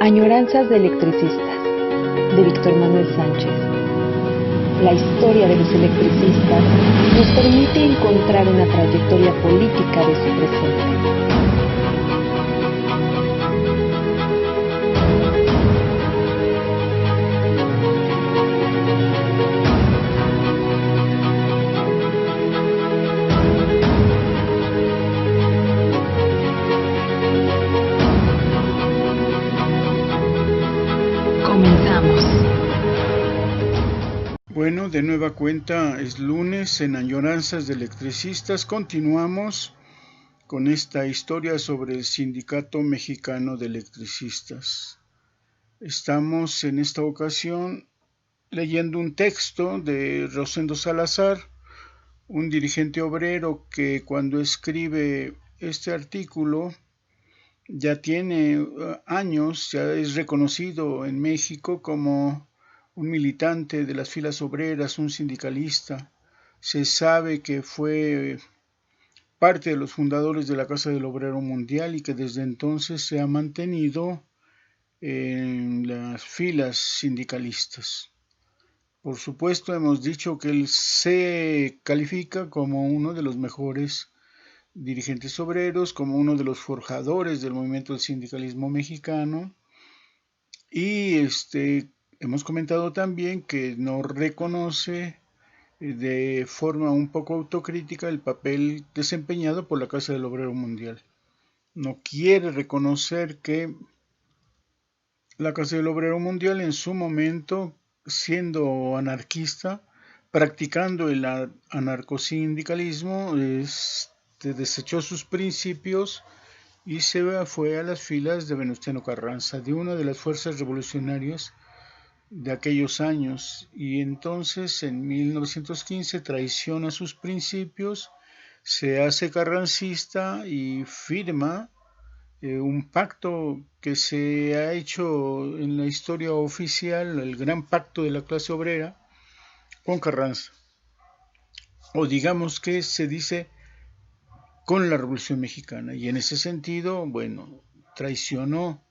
Añoranzas de electricistas, de Víctor Manuel Sánchez. La historia de los electricistas nos permite encontrar una trayectoria política de su presente. Bueno, de nueva cuenta es lunes en Añoranzas de Electricistas. Continuamos con esta historia sobre el Sindicato Mexicano de Electricistas. Estamos en esta ocasión leyendo un texto de Rosendo Salazar, un dirigente obrero que cuando escribe este artículo ya tiene años, ya es reconocido en México como un militante de las filas obreras, un sindicalista. Se sabe que fue parte de los fundadores de la Casa del Obrero Mundial y que desde entonces se ha mantenido en las filas sindicalistas. Por supuesto, hemos dicho que él se califica como uno de los mejores dirigentes obreros, como uno de los forjadores del movimiento del sindicalismo mexicano, y hemos comentado también que no reconoce de forma un poco autocrítica el papel desempeñado por la Casa del Obrero Mundial. No quiere reconocer que la Casa del Obrero Mundial en su momento, siendo anarquista, practicando el anarcosindicalismo, desechó sus principios y se fue a las filas de Venustiano Carranza, de una de las fuerzas revolucionarias de aquellos años, y entonces en 1915 traiciona sus principios, se hace carrancista y firma un pacto que se ha hecho en la historia oficial, el gran pacto de la clase obrera, con Carranza. O digamos que se dice con la Revolución Mexicana. Y en ese sentido, bueno, traicionó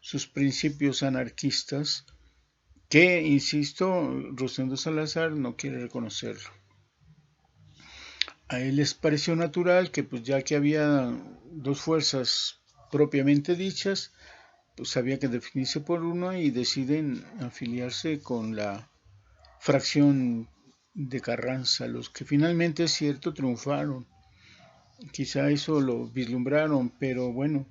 sus principios anarquistas que, insisto, Rosendo Salazar no quiere reconocerlo. A él les pareció natural que, pues ya que había dos fuerzas propiamente dichas, pues había que definirse por una y deciden afiliarse con la fracción de Carranza, los que finalmente, es cierto, triunfaron. Quizá eso lo vislumbraron, pero bueno,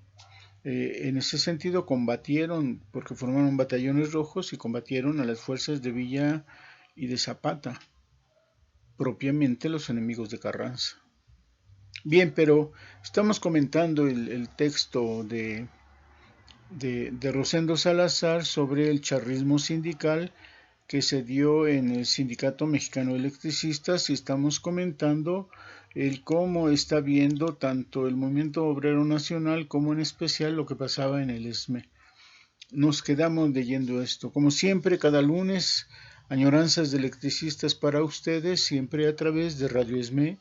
en ese sentido combatieron, porque formaron batallones rojos y combatieron a las fuerzas de Villa y de Zapata, propiamente los enemigos de Carranza. Bien, pero estamos comentando el texto de Rosendo Salazar sobre el charrismo sindical que se dio en el Sindicato Mexicano de Electricistas, y estamos comentando el cómo está viendo tanto el movimiento obrero nacional como en especial lo que pasaba en el ESME. Nos quedamos leyendo esto. Como siempre, cada lunes, Añoranzas de Electricistas para ustedes, siempre a través de Radio ESME,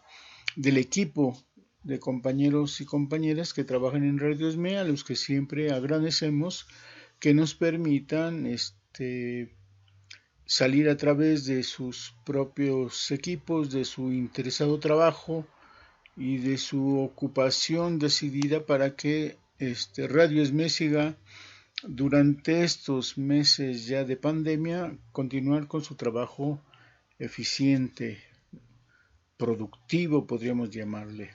del equipo de compañeros y compañeras que trabajan en Radio ESME, a los que siempre agradecemos que nos permitan salir a través de sus propios equipos, de su interesado trabajo y de su ocupación decidida para que Radio ESME siga durante estos meses ya de pandemia, continuar con su trabajo eficiente, productivo, podríamos llamarle.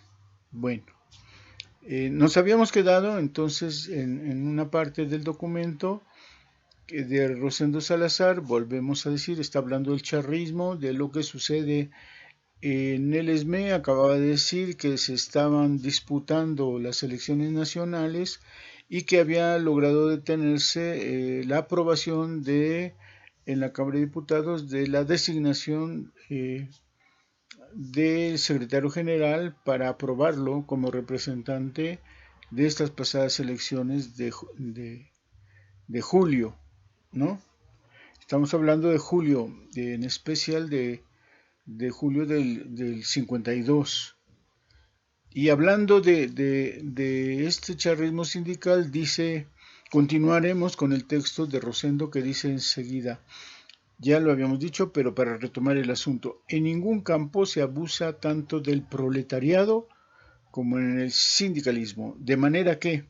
Bueno, nos habíamos quedado entonces en una parte del documento de Rosendo Salazar, volvemos a decir, está hablando del charrismo, de lo que sucede en el ESME. Acababa de decir que se estaban disputando las elecciones nacionales y que había logrado detenerse la aprobación en la Cámara de Diputados de la designación del secretario general para aprobarlo como representante de estas pasadas elecciones de julio, ¿no? Estamos hablando de julio, en especial de julio del 52. Y hablando de este charrismo sindical, dice Continuaremos con el texto de Rosendo que dice enseguida, ya lo habíamos dicho, pero para retomar el asunto, en ningún campo se abusa tanto del proletariado como en el sindicalismo, de manera que,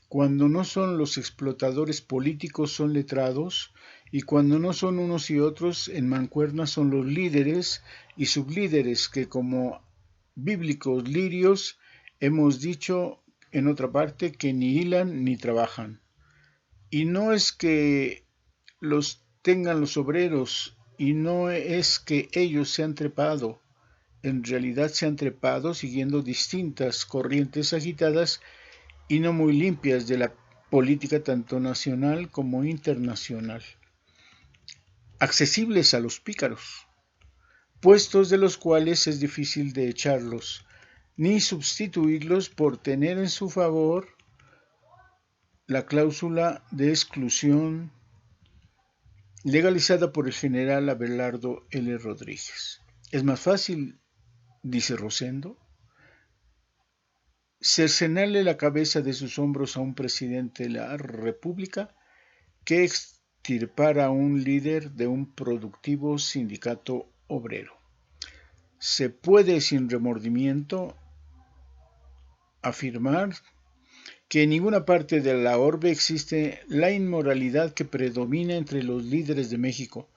cuando no son los explotadores políticos son letrados, y cuando no son unos y otros en mancuerna son los líderes y sublíderes que como bíblicos lirios hemos dicho en otra parte que ni hilan ni trabajan. Y no es que los tengan los obreros, y no es que ellos se han trepado, en realidad se han trepado siguiendo distintas corrientes agitadas y no muy limpias de la política tanto nacional como internacional, accesibles a los pícaros, puestos de los cuales es difícil de echarlos, ni sustituirlos por tener en su favor la cláusula de exclusión legalizada por el general Abelardo L. Rodríguez. Es más fácil, dice Rosendo, cercenarle la cabeza de sus hombros a un presidente de la República que extirpar a un líder de un productivo sindicato obrero. Se puede sin remordimiento afirmar que en ninguna parte de la orbe existe la inmoralidad que predomina entre los líderes de México,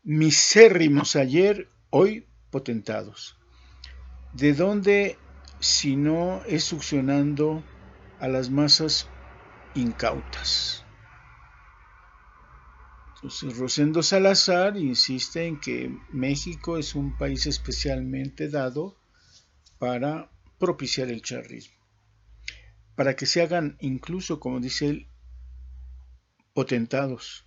misérrimos ayer, hoy potentados. ¿De dónde si no es succionando a las masas incautas? Entonces, Rosendo Salazar insiste en que México es un país especialmente dado para propiciar el charrismo, para que se hagan incluso, como dice él, potentados.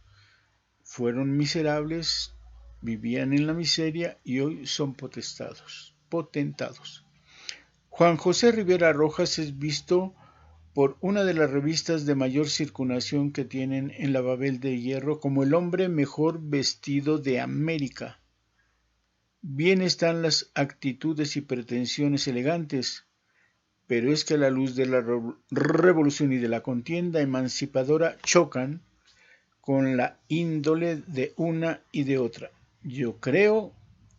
Fueron miserables, vivían en la miseria y hoy son potentados. Juan José Rivera Rojas es visto por una de las revistas de mayor circulación que tienen en la Babel de Hierro como el hombre mejor vestido de América. Bien están las actitudes y pretensiones elegantes, pero es que a la luz de la revolución y de la contienda emancipadora chocan con la índole de una y de otra. Yo creo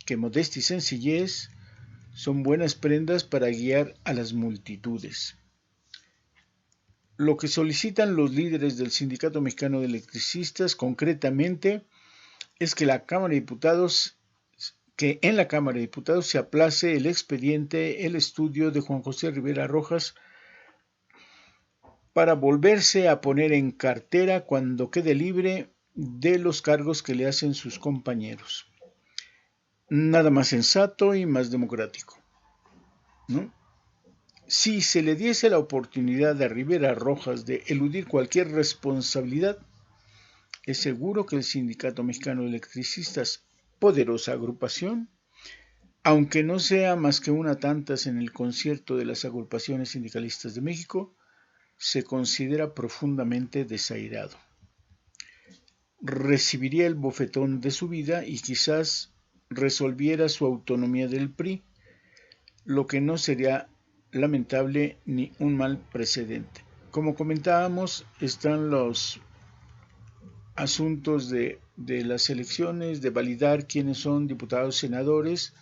que modestia y sencillez son buenas prendas para guiar a las multitudes. Lo que solicitan los líderes del Sindicato Mexicano de Electricistas concretamente es que en la Cámara de Diputados se aplace el expediente, el estudio de Juan José Rivera Rojas para volverse a poner en cartera cuando quede libre de los cargos que le hacen sus compañeros. Nada más sensato y más democrático, ¿no? Si se le diese la oportunidad a Rivera Rojas de eludir cualquier responsabilidad, es seguro que el Sindicato Mexicano de Electricistas, poderosa agrupación, aunque no sea más que una tantas en el concierto de las agrupaciones sindicalistas de México, se considera profundamente desairado. Recibiría el bofetón de su vida y quizás resolviera su autonomía del PRI, lo que no sería lamentable ni un mal precedente. Como comentábamos, están los asuntos de las elecciones, de validar quiénes son diputados, senadores,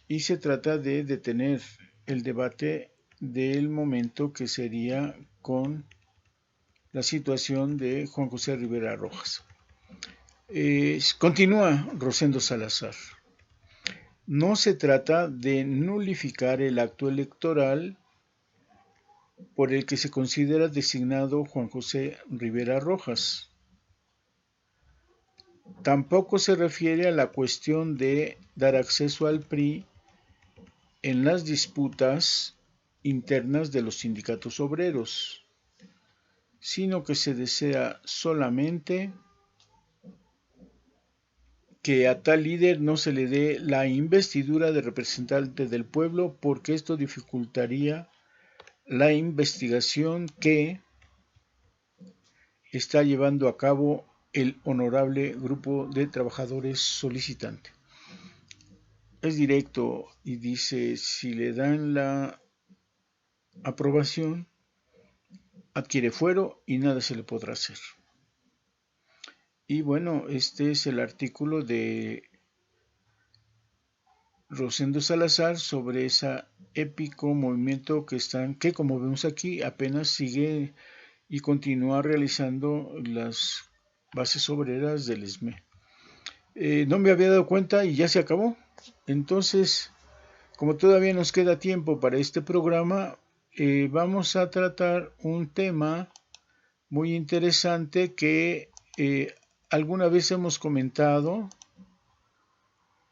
y se trata de detener el debate del momento que sería con la situación de Juan José Rivera Rojas. Continúa Rosendo Salazar. No se trata de nulificar el acto electoral por el que se considera designado Juan José Rivera Rojas. Tampoco se refiere a la cuestión de dar acceso al PRI en las disputas internas de los sindicatos obreros, sino que se desea solamente que a tal líder no se le dé la investidura de representante del pueblo porque esto dificultaría la investigación que está llevando a cabo el honorable grupo de trabajadores solicitante. Es directo y dice, si le dan la aprobación, adquiere fuero y nada se le podrá hacer. Y bueno, este es el artículo de Rosendo Salazar sobre ese épico movimiento que como vemos aquí apenas sigue y continúa realizando las bases obreras del ESME. No me había dado cuenta y ya se acabó. Entonces, como todavía nos queda tiempo para este programa, vamos a tratar un tema muy interesante que alguna vez hemos comentado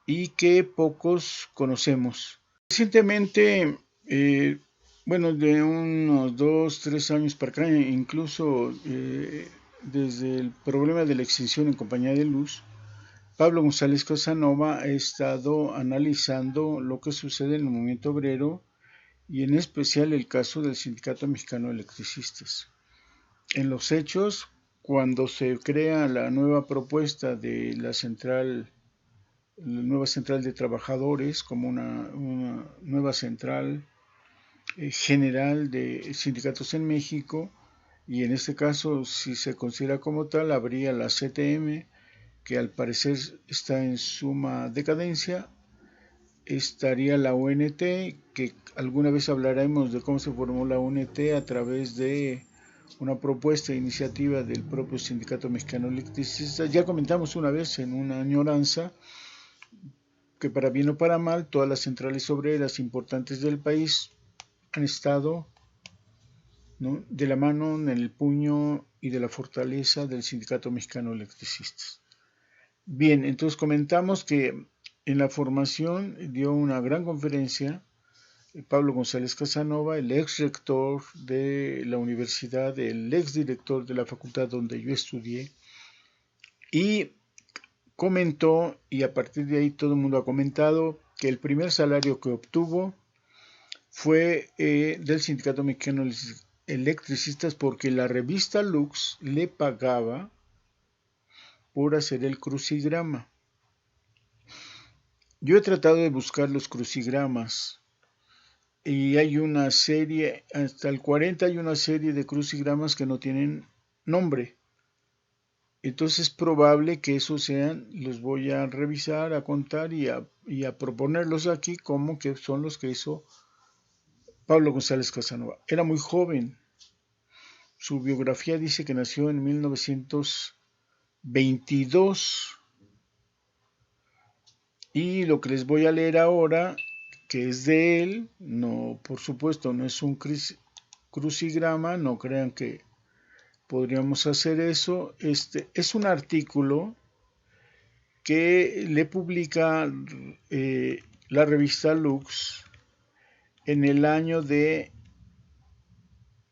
y que pocos conocemos. Recientemente, bueno, de unos 2, 3 años para acá, incluso desde el problema de la extinción en compañía de luz, Pablo González Casanova ha estado analizando lo que sucede en el movimiento obrero y en especial el caso del Sindicato Mexicano de Electricistas. En los hechos, cuando se crea la nueva propuesta de la nueva central de trabajadores como una nueva central general de sindicatos en México, y en este caso, si se considera como tal, habría la CTM, que al parecer está en suma decadencia, estaría la UNT, que alguna vez hablaremos de cómo se formó la UNT a través de una propuesta e iniciativa del propio Sindicato Mexicano Electricista. Ya comentamos una vez en una añoranza que para bien o para mal, todas las centrales obreras importantes del país han estado, ¿no?, de la mano, en el puño y de la fortaleza del Sindicato Mexicano de Electricistas. Bien, entonces comentamos que en la formación dio una gran conferencia Pablo González Casanova, el ex rector de la universidad, el ex director de la facultad donde yo estudié, y comentó, y a partir de ahí todo el mundo ha comentado, que el primer salario que obtuvo fue del Sindicato Mexicano de Electricistas, porque la revista Lux le pagaba por hacer el crucigrama. Yo he tratado de buscar los crucigramas y hay una serie, hasta el 40 hay una serie de crucigramas que no tienen nombre. Entonces es probable que esos sean, los voy a revisar, a contar y a proponerlos aquí como que son los que hizo Pablo González Casanova. Era muy joven. Su biografía dice que nació en 1922. Y lo que les voy a leer ahora, que es de él, no, por supuesto, no es un crucigrama, no crean que podríamos hacer eso. Es un artículo que le publica la revista Lux en el año de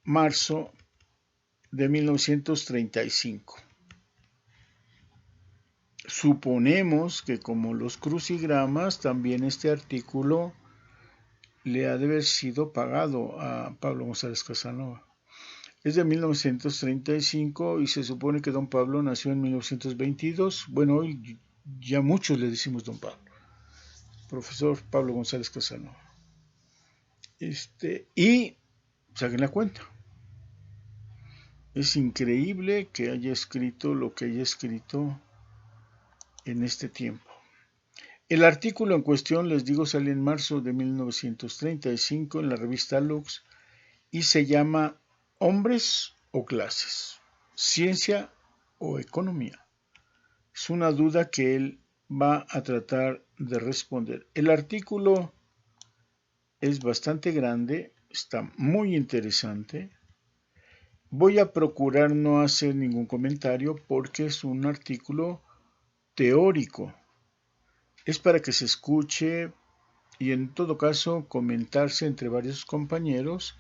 marzo de 1935. Suponemos que como los crucigramas, también este artículo le ha de haber sido pagado a Pablo González Casanova. Es de 1935 y se supone que don Pablo nació en 1922. Bueno, hoy ya muchos le decimos don Pablo. Profesor Pablo González Casanova. Y saquen la cuenta. Es increíble que haya escrito lo que haya escrito en este tiempo. El artículo en cuestión, les digo, sale en marzo de 1935 en la revista Lux y se llama ¿Hombres o clases? ¿Ciencia o economía? Es una duda que él va a tratar de responder. El artículo es bastante grande, está muy interesante. Voy a procurar no hacer ningún comentario porque es un artículo teórico. Es para que se escuche y en todo caso comentarse entre varios compañeros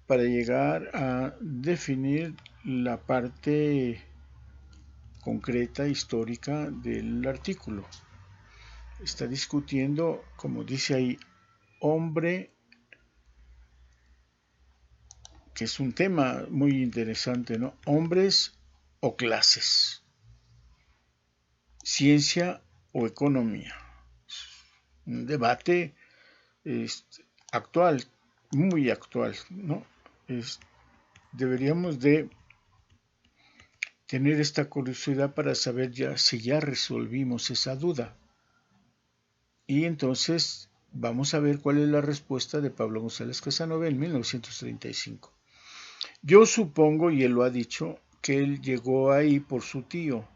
para llegar a definir la parte concreta, histórica del artículo. Está discutiendo, como dice ahí, hombre, que es un tema muy interesante, ¿no? Hombres o clases, ciencia o economía. Un debate actual, muy actual, ¿no? deberíamos de tener esta curiosidad para saber si ya resolvimos esa duda. Y entonces vamos a ver cuál es la respuesta de Pablo González Casanova en 1935. Yo supongo, y él lo ha dicho, que él llegó ahí por su tío.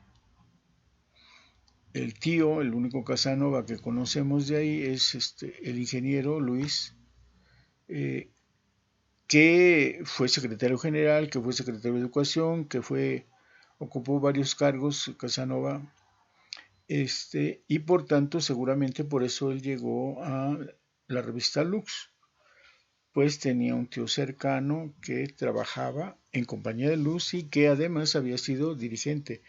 El tío, el único Casanova que conocemos de ahí es el ingeniero Luis, que fue secretario general, que fue secretario de Educación, ocupó varios cargos, Casanova, y por tanto seguramente por eso él llegó a la revista Lux, pues tenía un tío cercano que trabajaba en compañía de Luz y que además había sido dirigente,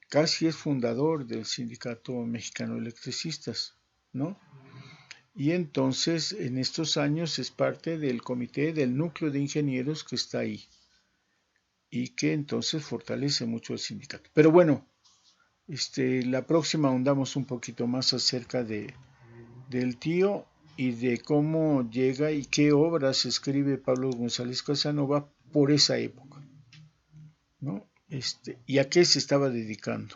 casi es fundador del Sindicato Mexicano de Electricistas, ¿no? Y entonces en estos años es parte del comité del núcleo de ingenieros que está ahí y que entonces fortalece mucho el sindicato. Pero bueno, la próxima ahondamos un poquito más acerca del tío y de cómo llega y qué obras escribe Pablo González Casanova por esa época, ¿no? Y a qué se estaba dedicando.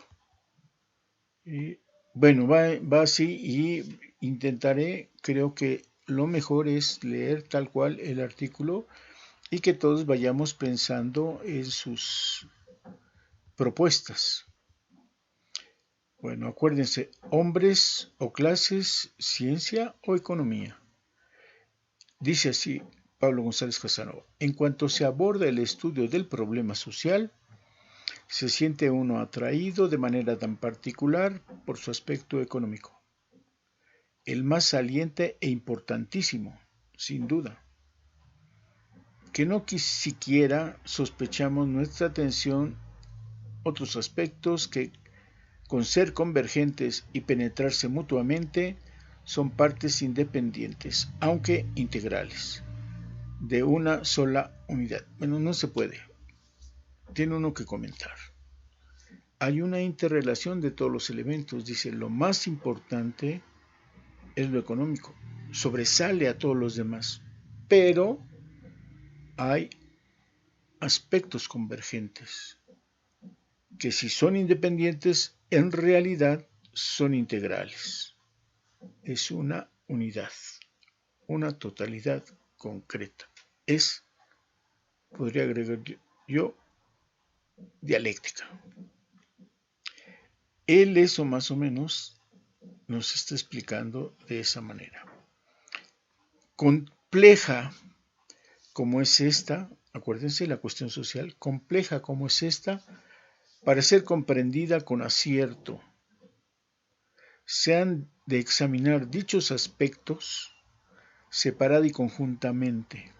Bueno, va así y intentaré, creo que lo mejor es leer tal cual el artículo y que todos vayamos pensando en sus propuestas. Bueno, acuérdense, hombres o clases, ciencia o economía. Dice así Pablo González Casanova: en cuanto se aborda el estudio del problema social, se siente uno atraído de manera tan particular por su aspecto económico, el más saliente e importantísimo, sin duda, que no siquiera sospechamos nuestra atención otros aspectos que, con ser convergentes y penetrarse mutuamente, son partes independientes, aunque integrales, de una sola unidad. Bueno, no se puede. Tiene uno que comentar. Hay una interrelación de todos los elementos. Dice, lo más importante es lo económico. Sobresale a todos los demás. Pero hay aspectos convergentes que si son independientes, en realidad son integrales. Es una unidad, una totalidad concreta. Podría agregar yo, dialéctica. Él eso más o menos nos está explicando de esa manera. Compleja como es esta, acuérdense la cuestión social, compleja como es esta, para ser comprendida con acierto, se han de examinar dichos aspectos separada y conjuntamente,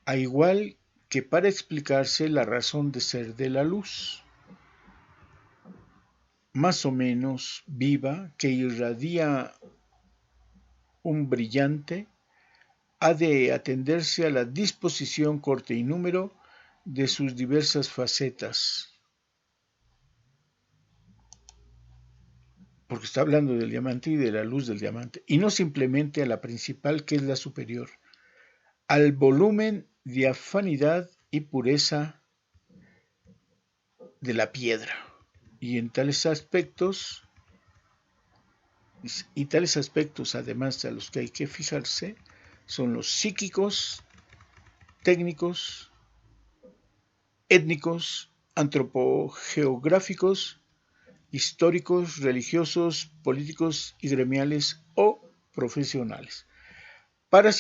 a igual que para explicarse la razón de ser de la luz, más o menos viva, que irradia un brillante, ha de atenderse a la disposición, corte y número de sus diversas facetas, porque está hablando del diamante y de la luz del diamante, y no simplemente a la principal, que es la superior, al volumen, diafanidad y pureza de la piedra. Y tales aspectos, además a los que hay que fijarse, son los psíquicos, técnicos, étnicos, antropogeográficos, históricos, religiosos, políticos y gremiales o profesionales. Para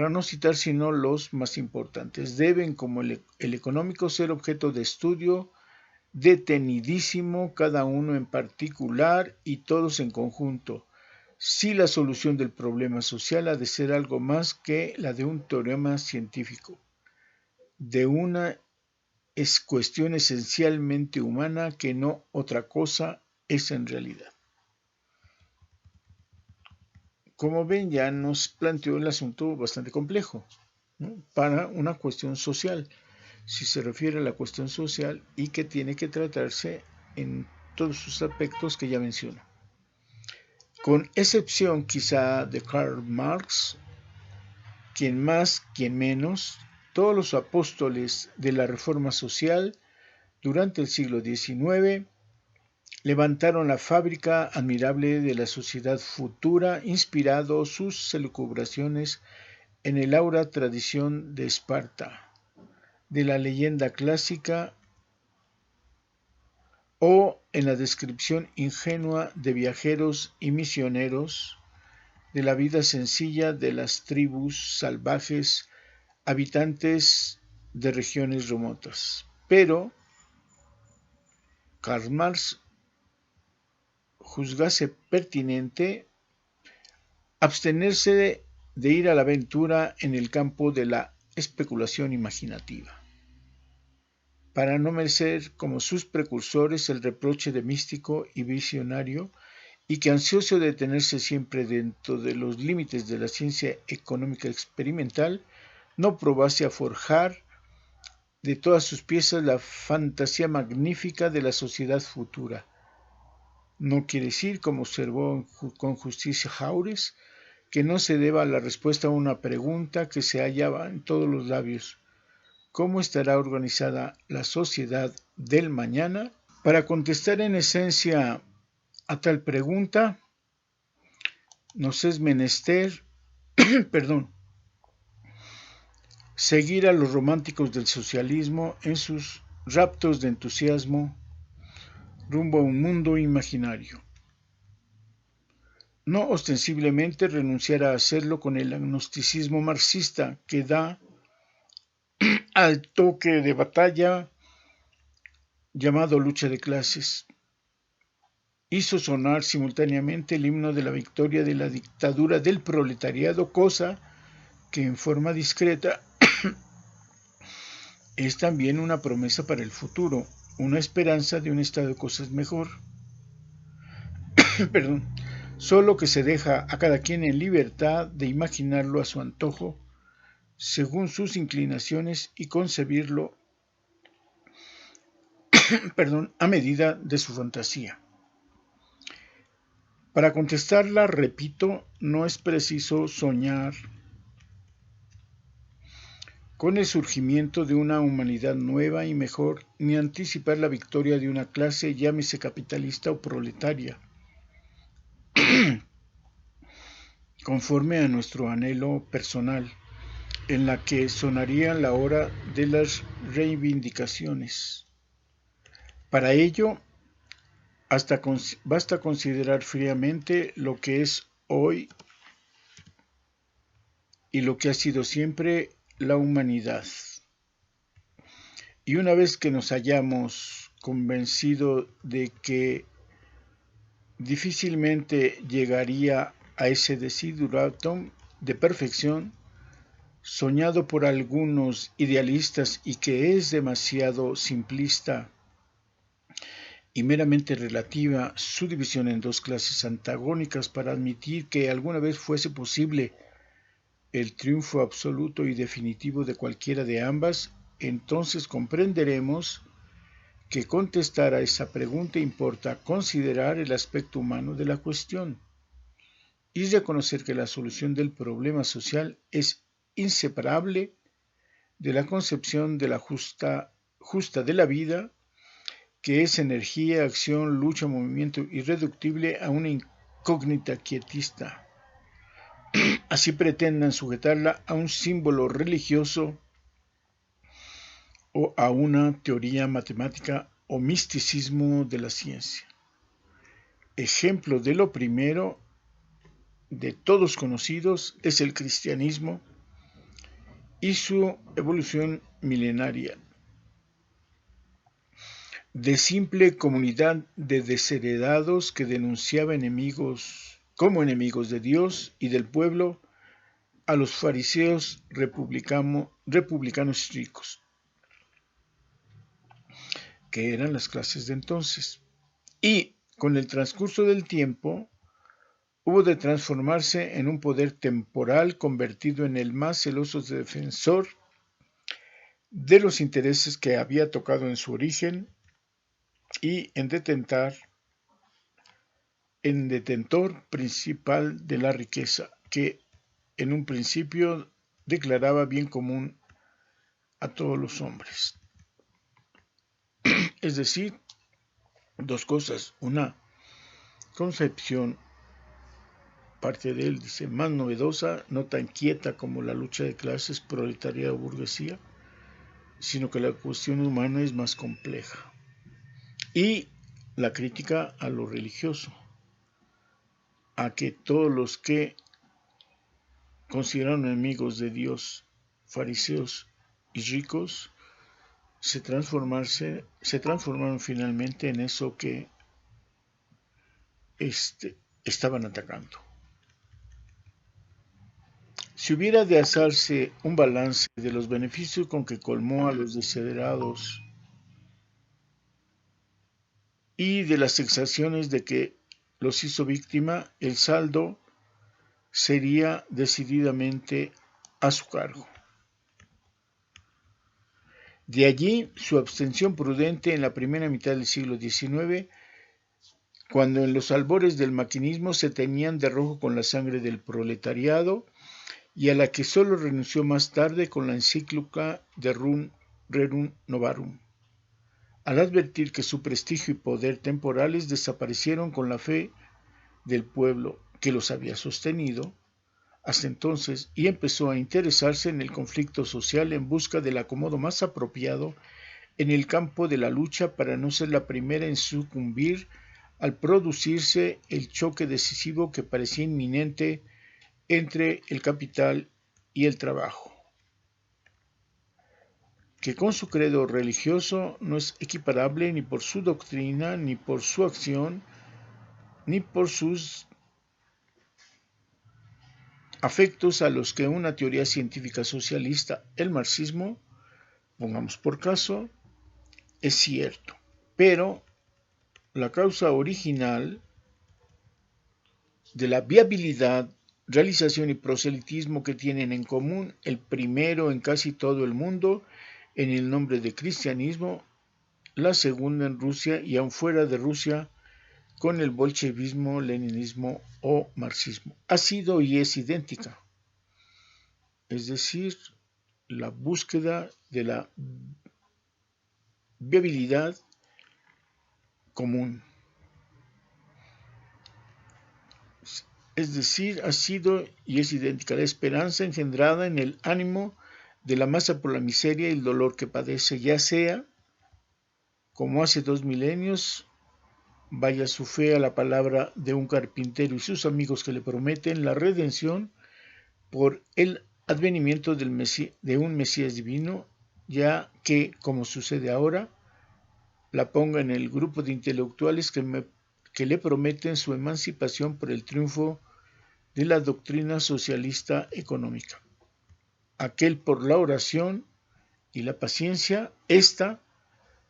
no citar sino los más importantes, deben, como el económico, ser objeto de estudio detenidísimo, cada uno en particular y todos en conjunto, si la solución del problema social ha de ser algo más que la de un teorema científico, de una cuestión esencialmente humana que no otra cosa es en realidad. Como ven, ya nos planteó el asunto bastante complejo, ¿no? Para una cuestión social, si se refiere a la cuestión social y que tiene que tratarse en todos sus aspectos que ya menciono. Con excepción quizá de Karl Marx, quien más, quien menos, todos los apóstoles de la reforma social durante el siglo XIX, levantaron la fábrica admirable de la sociedad futura, inspirado sus elucubraciones en el aura tradición de Esparta, de la leyenda clásica o en la descripción ingenua de viajeros y misioneros de la vida sencilla de las tribus salvajes habitantes de regiones remotas. Pero Karl Marx juzgase pertinente abstenerse de ir a la aventura en el campo de la especulación imaginativa, para no merecer como sus precursores el reproche de místico y visionario, y que ansioso de tenerse siempre dentro de los límites de la ciencia económica experimental, no probase a forjar de todas sus piezas la fantasía magnífica de la sociedad futura. No quiere decir, como observó con justicia Jaures, que no se deba la respuesta a una pregunta que se hallaba en todos los labios: ¿cómo estará organizada la sociedad del mañana? Para contestar en esencia a tal pregunta, nos es menester, seguir a los románticos del socialismo en sus raptos de entusiasmo rumbo a un mundo imaginario. No ostensiblemente renunciar a hacerlo con el agnosticismo marxista que da al toque de batalla llamado lucha de clases. Hizo sonar simultáneamente el himno de la victoria de la dictadura del proletariado, cosa que en forma discreta es también una promesa para el futuro, una esperanza de un estado de cosas mejor. Solo que se deja a cada quien en libertad de imaginarlo a su antojo, según sus inclinaciones, y concebirlo a medida de su fantasía. Para contestarla, repito, no es preciso soñar con el surgimiento de una humanidad nueva y mejor, ni anticipar la victoria de una clase, llámese capitalista o proletaria, conforme a nuestro anhelo personal, en la que sonaría la hora de las reivindicaciones. Para ello, basta considerar fríamente lo que es hoy y lo que ha sido siempre la humanidad. Y una vez que nos hayamos convencido de que difícilmente llegaría a ese desideratum de perfección, soñado por algunos idealistas y que es demasiado simplista y meramente relativa su división en dos clases antagónicas para admitir que alguna vez fuese posible el triunfo absoluto y definitivo de cualquiera de ambas, entonces comprenderemos que contestar a esa pregunta importa considerar el aspecto humano de la cuestión y reconocer que la solución del problema social es inseparable de la concepción de la justa de la vida, que es energía, acción, lucha, movimiento irreductible a una incógnita quietista. Así pretendan sujetarla a un símbolo religioso o a una teoría matemática o misticismo de la ciencia. Ejemplo de lo primero, de todos conocidos, es el cristianismo y su evolución milenaria, de simple comunidad de desheredados que denunciaba como enemigos de Dios y del pueblo a los fariseos republicanos ricos, que eran las clases de entonces, y con el transcurso del tiempo hubo de transformarse en un poder temporal convertido en el más celoso defensor de los intereses que había tocado en su origen y en detentor principal de la riqueza, que en un principio declaraba bien común a todos los hombres. Es decir, dos cosas. Una concepción, parte de él, dice, más novedosa, no tan quieta como la lucha de clases, proletariado o burguesía, sino que la cuestión humana es más compleja. Y la crítica a lo religioso, a que todos los que consideraron enemigos de Dios, fariseos y ricos, se transformaron finalmente en eso que estaban atacando. Si hubiera de hacerse un balance de los beneficios con que colmó a los desiderados y de las exacciones de que los hizo víctima, el saldo sería decididamente a su cargo. De allí su abstención prudente en la primera mitad del siglo XIX, cuando en los albores del maquinismo se teñían de rojo con la sangre del proletariado, y a la que solo renunció más tarde con la encíclica de Rerum Novarum, al advertir que su prestigio y poder temporales desaparecieron con la fe del pueblo que los había sostenido hasta entonces, y empezó a interesarse en el conflicto social en busca del acomodo más apropiado en el campo de la lucha para no ser la primera en sucumbir al producirse el choque decisivo que parecía inminente entre el capital y el trabajo, que con su credo religioso no es equiparable ni por su doctrina, ni por su acción, ni por sus afectos a los que una teoría científica socialista, el marxismo, pongamos por caso, es cierto. Pero la causa original de la viabilidad, realización y proselitismo que tienen en común, el primero en casi todo el mundo, en el nombre de cristianismo, la segunda en Rusia y aún fuera de Rusia, con el bolchevismo, leninismo o marxismo, ha sido y es idéntica. Es decir, la búsqueda de la viabilidad común. Es decir, ha sido y es idéntica la esperanza engendrada en el ánimo de la masa por la miseria y el dolor que padece, ya sea, como hace 2 milenios, vaya su fe a la palabra de un carpintero y sus amigos que le prometen la redención por el advenimiento de un Mesías divino, ya que, como sucede ahora, la ponga en el grupo de intelectuales que le prometen su emancipación por el triunfo de la doctrina socialista económica. Aquel por la oración y la paciencia, esta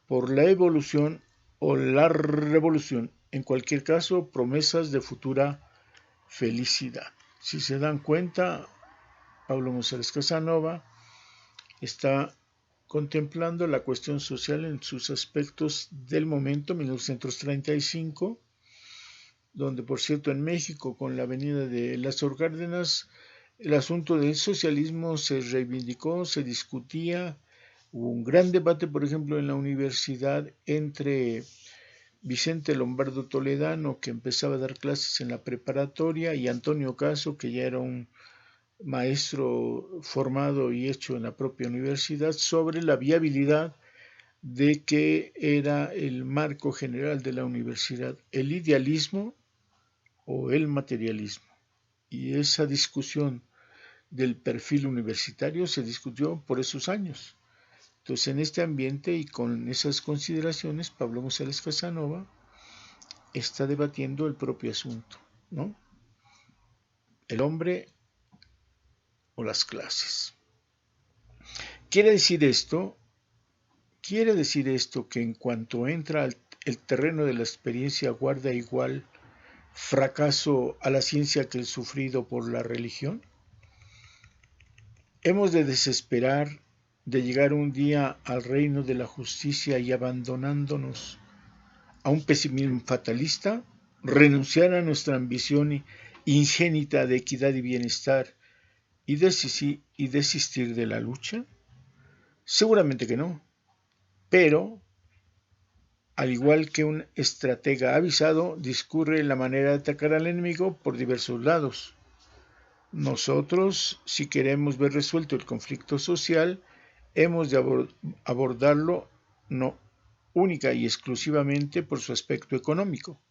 por la evolución o la revolución, en cualquier caso, promesas de futura felicidad. Si se dan cuenta, Pablo González Casanova está contemplando la cuestión social en sus aspectos del momento, 1935, donde, por cierto, en México, con la venida de Lázaro Cárdenas, el asunto del socialismo se reivindicó, se discutía. Hubo un gran debate, por ejemplo, en la universidad entre Vicente Lombardo Toledano, que empezaba a dar clases en la preparatoria, y Antonio Caso, que ya era un maestro formado y hecho en la propia universidad, sobre la viabilidad de que era el marco general de la universidad, el idealismo o el materialismo. Y esa discusión del perfil universitario se discutió por esos años. Entonces, en este ambiente y con esas consideraciones, Pablo González Casanova está debatiendo el propio asunto, ¿no? El hombre o las clases. Quiere decir esto que en cuanto entra el terreno de la experiencia guarda igual fracaso a la ciencia que el sufrido por la religión. Hemos de desesperar de llegar un día al reino de la justicia y, abandonándonos a un pesimismo fatalista, renunciar a nuestra ambición ingénita de equidad y bienestar y desistir de la lucha. Seguramente que no, pero al igual que un estratega avisado, discurre la manera de atacar al enemigo por diversos lados. Nosotros, si queremos ver resuelto el conflicto social, hemos de abordarlo no única y exclusivamente por su aspecto económico,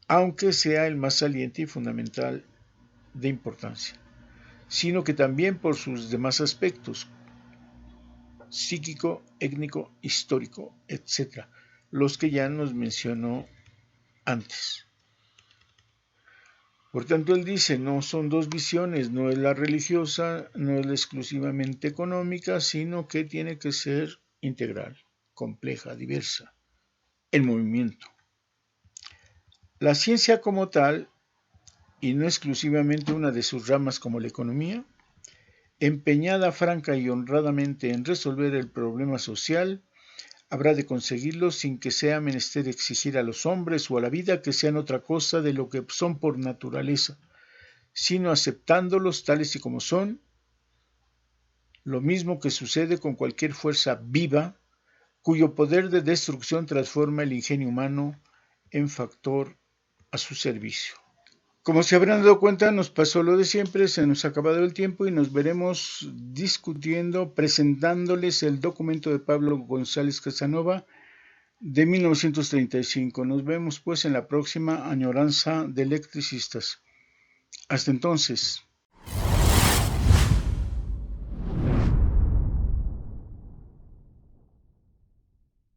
aunque sea el más saliente y fundamental de importancia, sino que también por sus demás aspectos, psíquico, étnico, histórico, etc., los que ya nos mencionó antes. Por tanto, él dice, no son dos visiones, no es la religiosa, no es la exclusivamente económica, sino que tiene que ser integral, compleja, diversa, en movimiento. La ciencia como tal, y no exclusivamente una de sus ramas como la economía, empeñada franca y honradamente en resolver el problema social, habrá de conseguirlo sin que sea menester exigir a los hombres o a la vida que sean otra cosa de lo que son por naturaleza, sino aceptándolos tales y como son, lo mismo que sucede con cualquier fuerza viva, cuyo poder de destrucción transforma el ingenio humano en factor a su servicio. Como se habrán dado cuenta, nos pasó lo de siempre, se nos ha acabado el tiempo y nos veremos discutiendo, presentándoles el documento de Pablo González Casanova de 1935. Nos vemos pues en la próxima añoranza de electricistas. Hasta entonces.